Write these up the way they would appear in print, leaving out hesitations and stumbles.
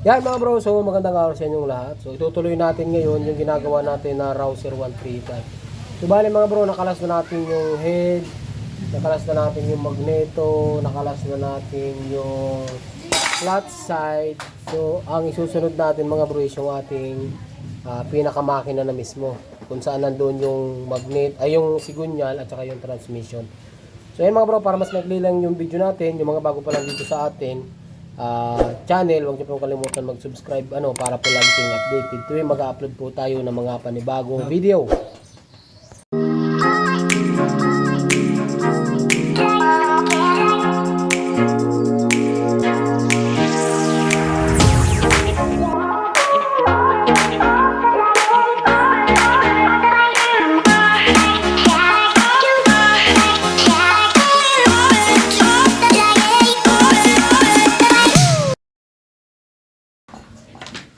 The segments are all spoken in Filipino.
Yan mga bro, so magandang araw sa inyong lahat. So itutuloy natin ngayon yung ginagawa natin na Rouser 135. So bali mga bro, nakalas na natin yung head, nakalas na natin yung magneto, nakalas na natin yung flat side. So ang isusunod natin mga bro is yung ating pinakamakina na mismo, kung saan nandun yung magnet, ay yung sigunyal at saka yung transmission. So ayun mga bro, para mas maikli lang yung video natin, yung mga bago pa lang dito sa atin channel, huwag niyo pong kalimutan mag-subscribe para po lagi kayong updated tuwing mag-upload po tayo ng mga panibagong video.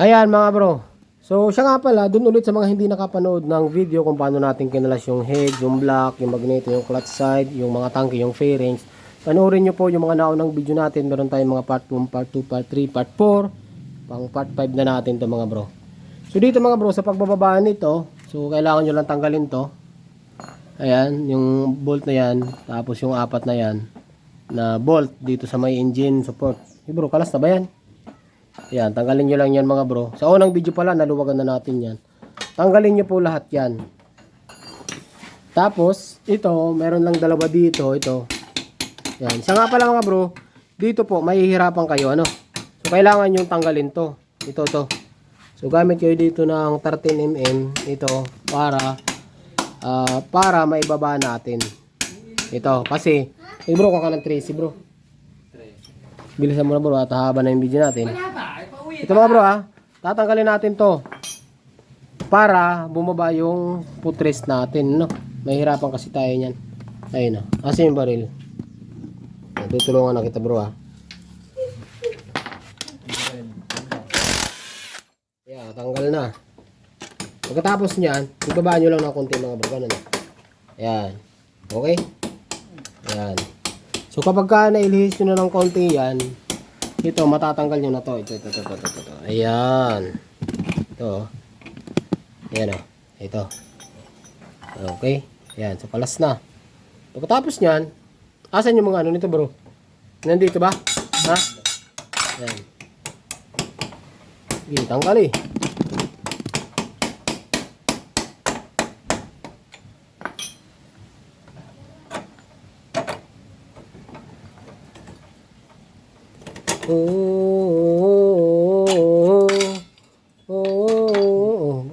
Ayan mga bro. So siya nga pala, dun ulit sa mga hindi nakapanood ng video kung paano natin kinalas yung head, yung block, yung magneto, yung clutch side, yung mga tangke, yung fairings. Panoorin nyo po yung mga naunang video natin. Meron tayong mga part 1, part 2, part 3, part 4. Pang part 5 na natin to mga bro. So dito mga bro, sa pagbababa nito, so kailangan nyo lang tanggalin to. Ayan, yung bolt na yan. Tapos yung apat na yan na bolt dito sa may engine support. Hey bro, kalas na ba yan? Yan, tanggalin nyo lang yan mga bro. Sa unang video pala, naluwagan na natin yan. Tanggalin nyo po lahat yan. Tapos, ito, meron lang dalawa dito. Ito. Yan. Isa nga pala mga bro, dito po, mahihirapan kayo. So, kailangan nyo tanggalin to. Ito, to. So, gamit kayo dito ng 13mm. Ito, para maibaba natin. Ito, kasi, bro, kaka ng 13 bro. Bilisan mo na bro, at haba na yung video natin. Ito mga bro tatanggalin natin to para bumaba yung footrest natin, mahirapan kasi tayo niyan. Ayun kasi yung baril. Tutulungan na kita bro Yeah, tanggal na. Pagkatapos niyan, ibabaan nyo lang ng konti mga bro, ganun. Ayan. Okay? Ayan. So kapag ka nailihis nyo na ng konti yan, ito matatanggal nyo na to. Ito. Ayan. Ito. Ayan ito. Okay. Ayan. So palas na. Pagkatapos nyan, asan yung mga nito bro? Nandito ba? Ha? Ayan. Sige, tanggal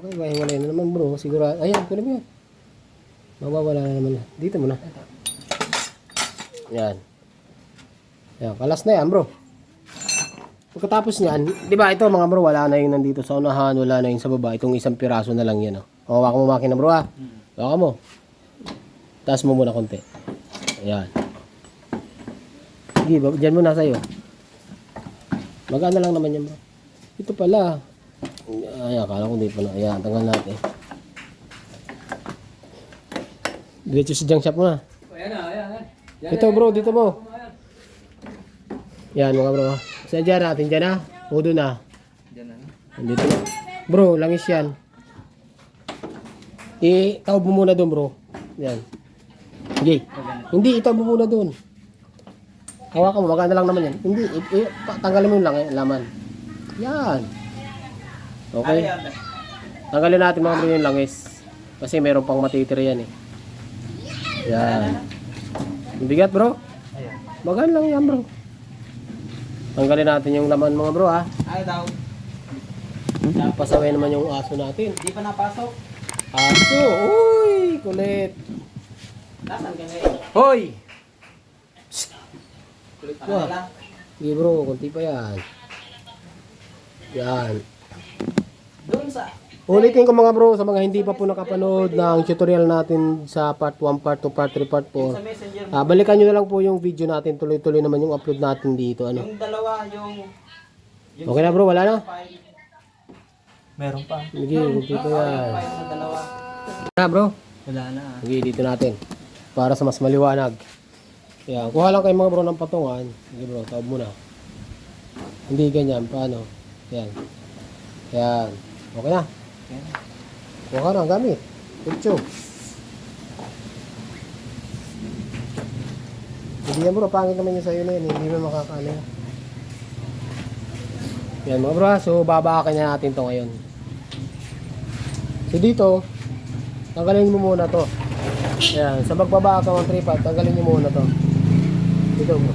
Bakit ba wala na naman bro? Siguro, ayan, kunin mo yan. Mawawala na naman. Dito muna. Yan. Yan, kalas na yan bro. Pagkatapos niyan, di ba ito mga bro, wala na yung nandito sa unahan, wala na yung sa baba. Itong isang piraso na lang yan. Hawakan mo makina bro Hawakan mo. Taas mo muna konti. Ayan. Sige, dyan muna sa'yo. Magana lang naman yan bro. Ito pala. Ay, akala ko hindi pala. Ayan, tanggal natin. Diretso si junk shop mo na. Ayan. Ito bro, dito mo. Yan mga bro. Saan dyan natin? Dyan na? O doon na? Dito na. Bro, langis yan. Itawag mo muna doon bro. Yan. Okay. Hindi, itawag mo muna doon. Hawakan mo, maganda lang naman yan. Hindi, tanggalin mo yung laman. Yan. Okay. Tanggalin natin mga bro yung langis. Kasi meron pang matitira yan Yan. Bigat bro. Maganda lang yan bro. Tanggalin natin yung laman mga bro Ay daw. Pasaway naman yung aso natin. Hindi pa napasok. Aso, uy, kulit. Nasaan ka ngayon? Hoy! Kulit pa nila. Sige bro, kunti pa yan. Yan. Doon sa... Ulitin ko mga bro, sa mga hindi pa po nakapanood ng tutorial natin sa part 1, part 2, part 3, part 4. Sa messenger. Balikan nyo na lang po yung video natin. Tuloy-tuloy naman yung upload natin dito. Yung dalawa, yung Okay na bro, wala na? Meron pa. Sige, kunti pa yan. File sa dalawa. Bro? Wala na. Sige, dito natin. Para sa mas maliwanag. Yan, kuha lang kayo mga bro ng patungan. Sige bro, tawag mo na. Hindi ganyan, paano? Yan. Yan. Okay na. Yan. Kuha ka na ang gamit. Picture. Hindi yan bro, pangit naman yun sa'yo na yan. Hindi mo makakaano yan. Yan mga bro, so babaakin na natin to ngayon. So dito, tanggalin mo muna to. Yan, sa magbaba ka ng 3.5, tanggalin nyo muna to. Dito bro.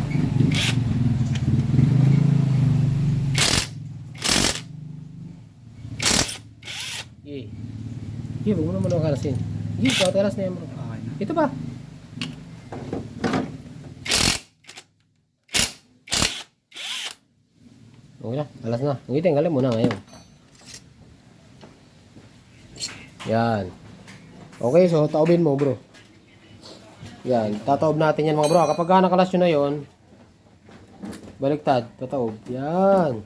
Okay. Okay, huwag mo naman ang kalasin. Okay, patalas na yan bro. Okay na. Ito ba? Okay na, alas na. Ang tanggalin mo na ngayon. Yan. Okay, so taobin mo bro. Yan, tataob natin yan mga bro. Kapag nakalas nyo na yon, baliktad, tataob. Yan.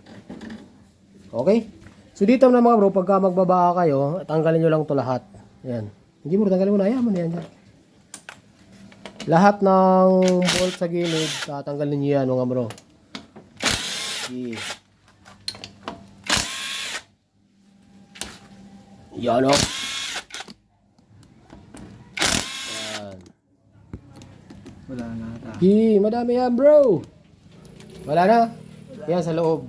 Okay? So dito na mga bro, pagka magbaba kayo, tanggalin nyo lang to lahat. Yan. Hindi bro, tanggalin mo na. Ayan mo na yan dyan. Lahat ng bolt sa gilid, tatanggalin nyo yan mga bro. Okay. Yan o. Yan. Wala na ata. Okay, madami yan bro. Wala na? Yan sa loob.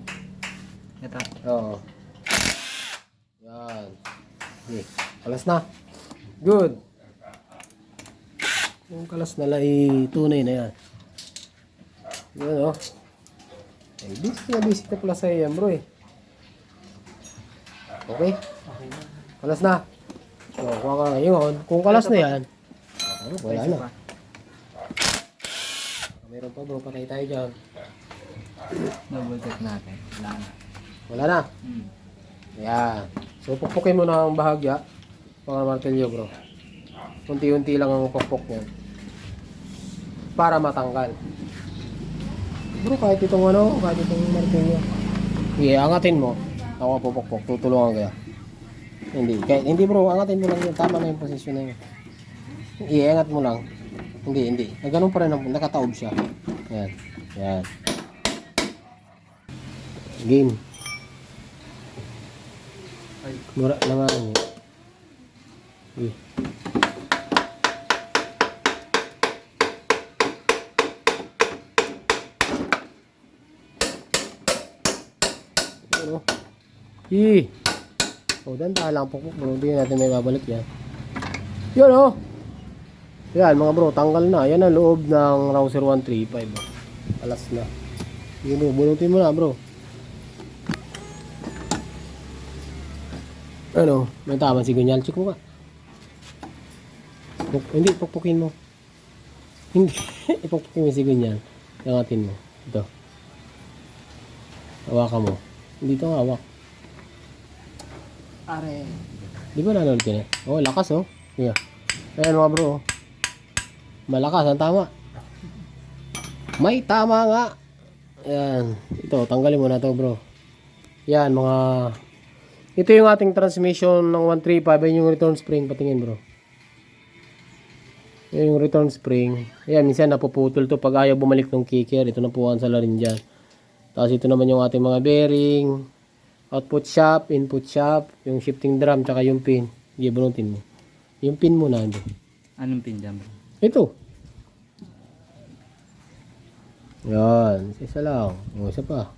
Ito. Oo. Yan. Okay. Kalas na. Good. Yung kalas na lang tunay na yan. Yan o. Ay, busy na pala sa'yo yan bro eh. Okay? Okay na. Kalas na. So, kuha ka ngayon. Kung kalas na yan, wala na. Meron pa bro, patay tayo dyan. Double check natin. Wala na. Wala na. Hmm. Ayan. So, pukpukin mo na ang bahagya. Mga martilyo bro. Unti-unti lang ang pukpok niyan. Para matanggal. Bro, kahit itong martilyo. Sige, angatin mo. Ako pupukpok. Tutulungan kaya. Hindi bro, angatin mo lang yun. Tama na yung posisyon na yun. Iangat mo lang. Hindi. Ganun pa rin. Nakataob siya. Ayan. Ayan. Game. Ay. Mura naman. Okay. Ano? O, dandahan lang pukpok bro. Hindi natin may babalik yan. Yun o. Yan mga bro, tanggal na. Yan ang loob ng Rouser 135. Alas na. Yun o, bunutin mo na bro. Ano? May tama si Gunyal. Check mo ka. Hindi, pukpukin mo. Hindi. Ipukpukin mo si Gunyal. Yangatin mo. Ito. Hawakan mo. Dito ang hawak. Are. Di ba nanonood ka na? Oh, lakas oh. Yeah. Ayan mga bro. Malakas, ang tama. May tama nga. Ayan. Ito, tanggalin mo na to bro. Yan mga... Ito yung ating transmission ng 135. Ayan yung return spring. Patingin bro. Ayan yung return spring. Ayan, minsan napuputol to pag ayaw bumalik ng kicker. Ito na po ang salarin dyan. Tapos ito naman yung ating mga bearing. Output shop, input shop, yung shifting drum, tsaka yung pin. Sige, bunutin mo. Yung pin mo na. Anong pin dyan bro? Ito. Yan. Isa lang. O, isa pa.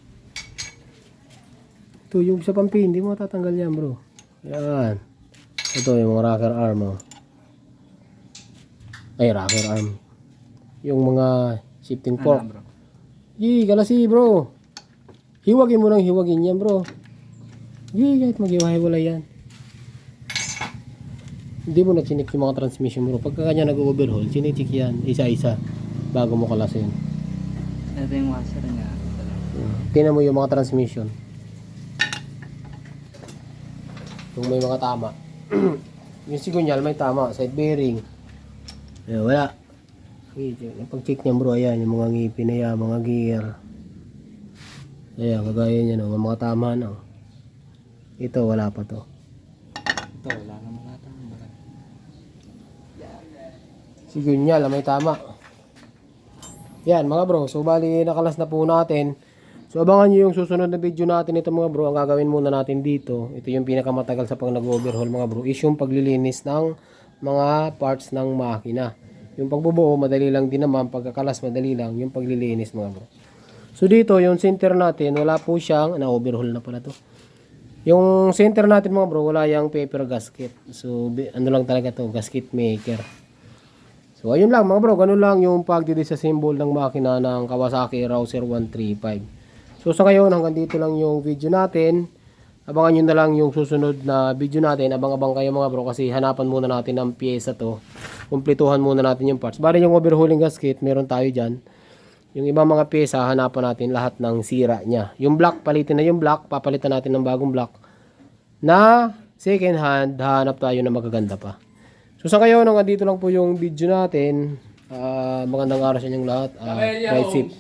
Ito, yung isa pang pin. Hindi mo tatanggal yan, bro. Yan. Ito, yung mga rocker arm. Oh. Ay, rocker arm. Yung mga shifting fork. Ano bro? Yee, galasi, bro. Hiwagin mo nang hiwagin yan, bro. Yee, kahit maghiwa-hiwala yan. Hindi mo na chinik yung mga transmission, bro. Pagka kanya nag-overhaul, chinichik yan. Isa-isa. Bago mo kalasin. Ito yung washer niya. Tingnan mo yung mga transmission. Kung may mga tama. Yung sigunyal may tama. Side bearing. Wala. Pag-check niya bro, ayan. Yung mga ngipin na yan, mga gear. Ayan, kagaya niya no. Mga tama na. Ito, wala pa to. Ito, wala naman ata. Sigunyal, may tama. Yan mga bro. So bali nakalas na po natin. So abangan nyo yung susunod na video natin ito mga bro. Ang gagawin muna natin dito, ito yung pinakamatagal sa pag nag-overhaul mga bro, is yung paglilinis ng mga parts ng makina. Yung pagbubuo, madali lang din naman. Pagkakalas, madali lang. Yung paglilinis mga bro. So dito, yung center natin, wala po siyang, na-overhaul na pala to. Yung center natin mga bro, wala yung paper gasket. So ano lang talaga to, gasket maker. So ayun lang mga bro, ganun lang yung pagdi-disassemble ng makina ng Kawasaki Rouser 135. So sa ngayon, hanggang dito lang yung video natin. Abangan nyo na lang yung susunod na video natin. Abang-abang kayo mga bro kasi hanapan muna natin ang pyesa to. Kumplituhan muna natin yung parts. Bari yung overhauling gasket, meron tayo dyan. Yung ibang mga pyesa, hanapan natin lahat ng sira niya. Yung block, palitin na yung block. Papalitan natin ng bagong block. Na second hand, hanap tayo na magaganda pa. So sa ngayon, hanggang dito lang po yung video natin. Magandang araw sa inyong lahat. Drive safe.